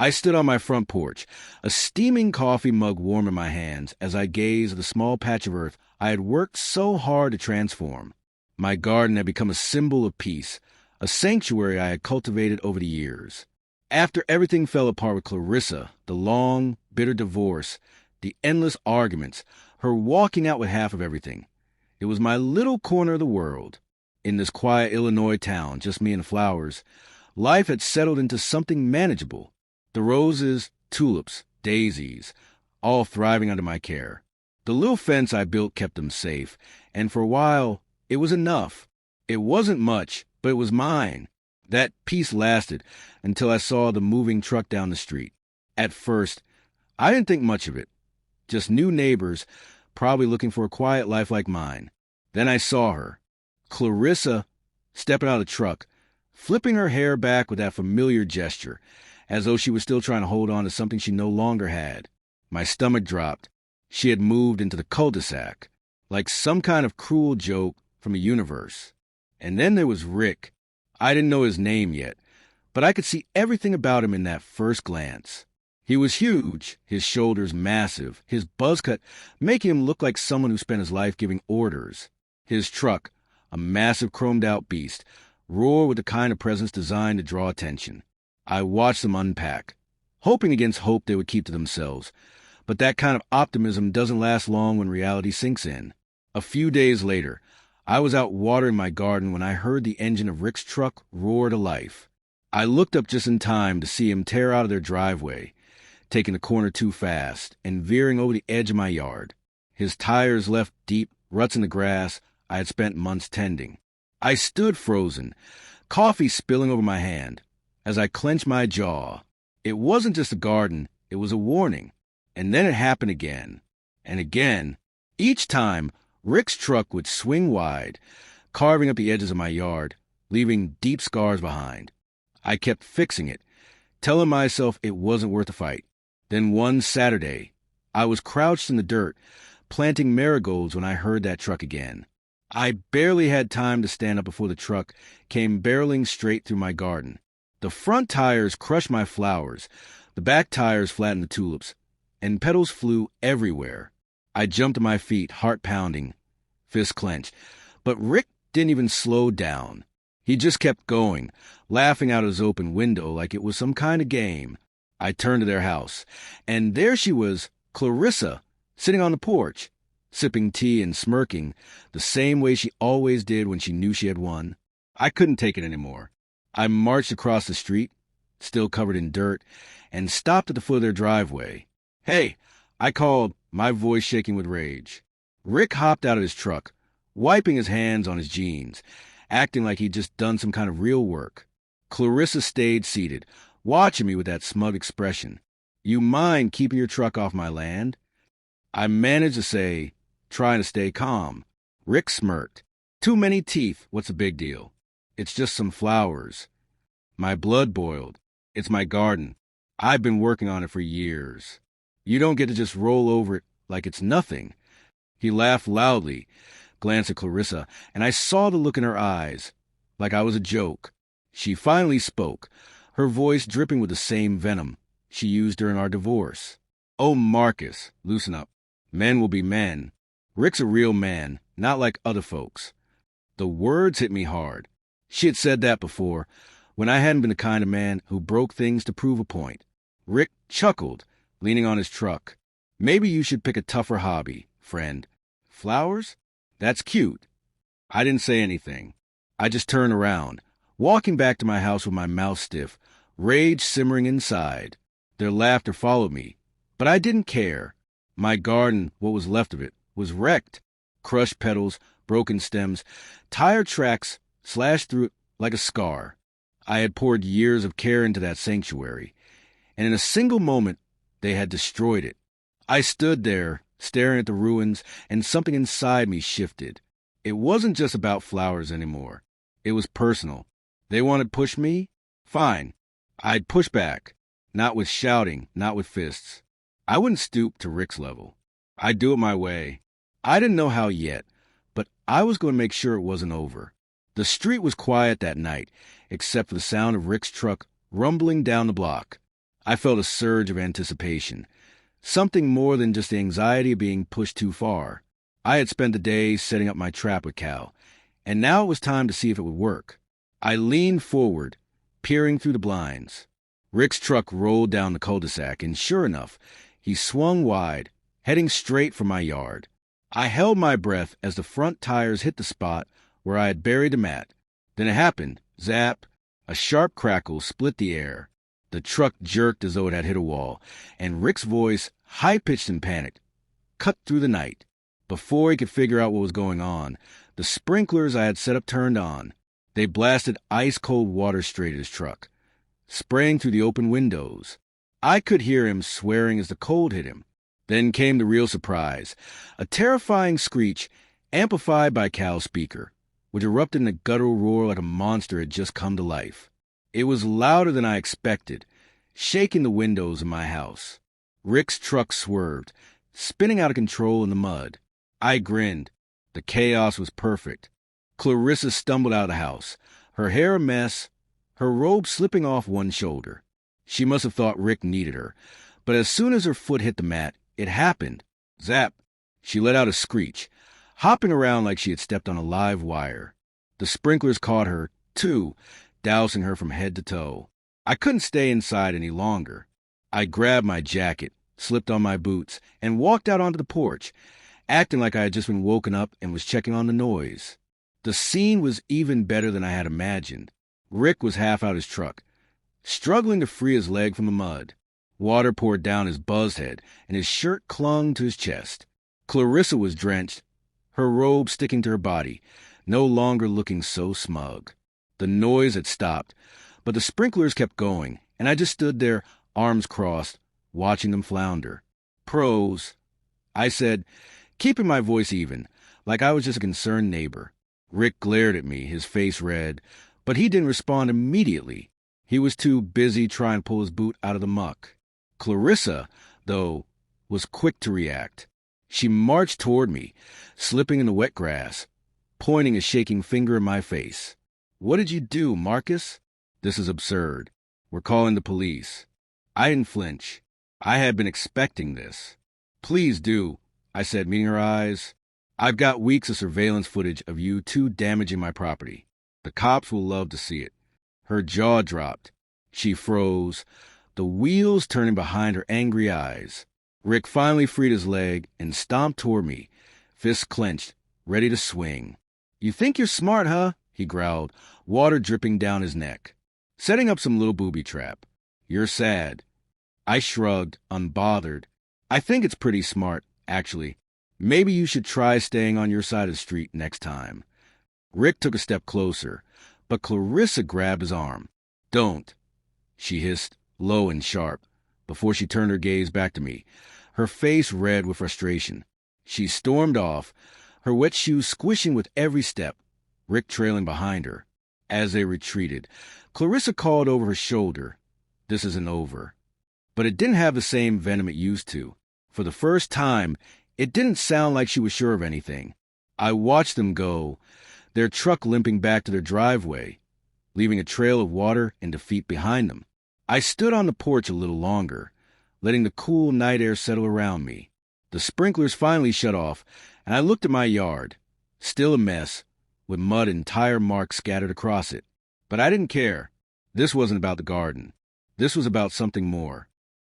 I stood on my front porch, a steaming coffee mug warm in my hands as I gazed at the small patch of earth I had worked so hard to transform. My garden had become a symbol of peace, a sanctuary I had cultivated over the years. After everything fell apart with Clarissa, the long, bitter divorce, the endless arguments, her walking out with half of everything, it was my little corner of the world. In this quiet Illinois town, just me and flowers, life had settled into something manageable. The roses, tulips, daisies, all thriving under my care. The little fence I built kept them safe, and for a while, it was enough. It wasn't much, but it was mine. That peace lasted until I saw the moving truck down the street. At first, I didn't think much of it. Just new neighbors, probably looking for a quiet life like mine. Then I saw her, Clarissa, stepping out of the truck, flipping her hair back with that familiar gesture, as though she was still trying to hold on to something she no longer had. My stomach dropped. She had moved into the cul-de-sac, like some kind of cruel joke from a universe. And then there was Rick. I didn't know his name yet, but I could see everything about him in that first glance. He was huge, his shoulders massive, his buzz cut making him look like someone who spent his life giving orders. His truck, a massive chromed-out beast, roared with the kind of presence designed to draw attention. I watched them unpack, hoping against hope they would keep to themselves. But that kind of optimism doesn't last long when reality sinks in. A few days later, I was out watering my garden when I heard the engine of Rick's truck roar to life. I looked up just in time to see him tear out of their driveway, taking the corner too fast and veering over the edge of my yard. His tires left deep ruts in the grass I had spent months tending. I stood frozen, coffee spilling over my hand, as I clenched my jaw. It wasn't just a garden, it was a warning. And then it happened again, and again. Each time, Rick's truck would swing wide, carving up the edges of my yard, leaving deep scars behind. I kept fixing it, telling myself it wasn't worth the fight. Then one Saturday, I was crouched in the dirt, planting marigolds when I heard that truck again. I barely had time to stand up before the truck came barreling straight through my garden. The front tires crushed my flowers, the back tires flattened the tulips, and petals flew everywhere. I jumped to my feet, heart pounding, fists clenched. But Rick didn't even slow down. He just kept going, laughing out his open window like it was some kind of game. I turned to their house, and there she was, Clarissa, sitting on the porch, sipping tea and smirking, the same way she always did when she knew she had won. I couldn't take it anymore. I marched across the street, still covered in dirt, and stopped at the foot of their driveway. "Hey," I called, my voice shaking with rage. Rick hopped out of his truck, wiping his hands on his jeans, acting like he'd just done some kind of real work. Clarissa stayed seated, watching me with that smug expression. "You mind keeping your truck off my land?" I managed to say, trying to stay calm. Rick smirked. "Too many teeth, what's the big deal? It's just some flowers." My blood boiled. It's my garden. I've been working on it for years. You don't get to just roll over it like it's nothing. He laughed loudly, glanced at Clarissa, and I saw the look in her eyes, like I was a joke. She finally spoke, her voice dripping with the same venom she used during our divorce. "Oh, Marcus, loosen up. Men will be men. Rick's a real man, not like other folks." The words hit me hard. She had said that before, when I hadn't been the kind of man who broke things to prove a point. Rick chuckled, leaning on his truck. "Maybe you should pick a tougher hobby, friend. Flowers? That's cute." I didn't say anything. I just turned around, walking back to my house with my mouth stiff, rage simmering inside. Their laughter followed me, but I didn't care. My garden, what was left of it, was wrecked. Crushed petals, broken stems, tire tracks slashed through it like a scar. I had poured years of care into that sanctuary, and in a single moment, they had destroyed it. I stood there, staring at the ruins, and something inside me shifted. It wasn't just about flowers anymore. It was personal. They wanted to push me? Fine. I'd push back. Not with shouting, not with fists. I wouldn't stoop to Rick's level. I'd do it my way. I didn't know how yet, but I was going to make sure it wasn't over. The street was quiet that night, except for the sound of Rick's truck rumbling down the block. I felt a surge of anticipation, something more than just the anxiety of being pushed too far. I had spent the day setting up my trap with Cal, and now it was time to see if it would work. I leaned forward, peering through the blinds. Rick's truck rolled down the cul-de-sac, and sure enough, he swung wide, heading straight for my yard. I held my breath as the front tires hit the spot where I had buried the mat. Then it happened. Zap! A sharp crackle split the air. The truck jerked as though it had hit a wall, and Rick's voice, high-pitched and panicked, cut through the night. Before he could figure out what was going on, the sprinklers I had set up turned on. They blasted ice-cold water straight at his truck, spraying through the open windows. I could hear him swearing as the cold hit him. Then came the real surprise, a terrifying screech amplified by Cal's speaker, which erupted in a guttural roar like a monster had just come to life. It was louder than I expected, shaking the windows of my house. Rick's truck swerved, spinning out of control in the mud. I grinned. The chaos was perfect. Clarissa stumbled out of the house, her hair a mess, her robe slipping off one shoulder. She must have thought Rick needed her, but as soon as her foot hit the mat, it happened. Zap! She let out a screech, hopping around like she had stepped on a live wire. The sprinklers caught her, too, dousing her from head to toe. I couldn't stay inside any longer. I grabbed my jacket, slipped on my boots, and walked out onto the porch, acting like I had just been woken up and was checking on the noise. The scene was even better than I had imagined. Rick was half out his truck, struggling to free his leg from the mud. Water poured down his buzzed head, and his shirt clung to his chest. Clarissa was drenched, her robe sticking to her body, no longer looking so smug. The noise had stopped, but the sprinklers kept going, and I just stood there, arms crossed, watching them flounder. Pros, I said, keeping my voice even, like I was just a concerned neighbor. Rick glared at me, his face red, but he didn't respond immediately. He was too busy trying to pull his boot out of the muck. Clarissa, though, was quick to react. She marched toward me, slipping in the wet grass, pointing a shaking finger in my face. "What did you do, Marcus?" "This is absurd. We're calling the police." I didn't flinch. I had been expecting this. "Please do," I said, meeting her eyes. "I've got weeks of surveillance footage of you two damaging my property. The cops will love to see it." Her jaw dropped. She froze, the wheels turning behind her angry eyes. Rick finally freed his leg and stomped toward me, fists clenched, ready to swing. "You think you're smart, huh?" he growled, water dripping down his neck. "Setting up some little booby trap. You're sad." I shrugged, unbothered. "I think it's pretty smart, actually. Maybe you should try staying on your side of the street next time." Rick took a step closer, but Clarissa grabbed his arm. "Don't," she hissed, low and sharp, before she turned her gaze back to me, her face red with frustration. She stormed off, her wet shoes squishing with every step, Rick trailing behind her. As they retreated, Clarissa called over her shoulder, "This isn't over." But it didn't have the same venom it used to. For the first time, it didn't sound like she was sure of anything. I watched them go, their truck limping back to their driveway, leaving a trail of water and defeat behind them. I stood on the porch a little longer, letting the cool night air settle around me. The sprinklers finally shut off, and I looked at my yard, still a mess, with mud and tire marks scattered across it. But I didn't care. This wasn't about the garden. This was about something more.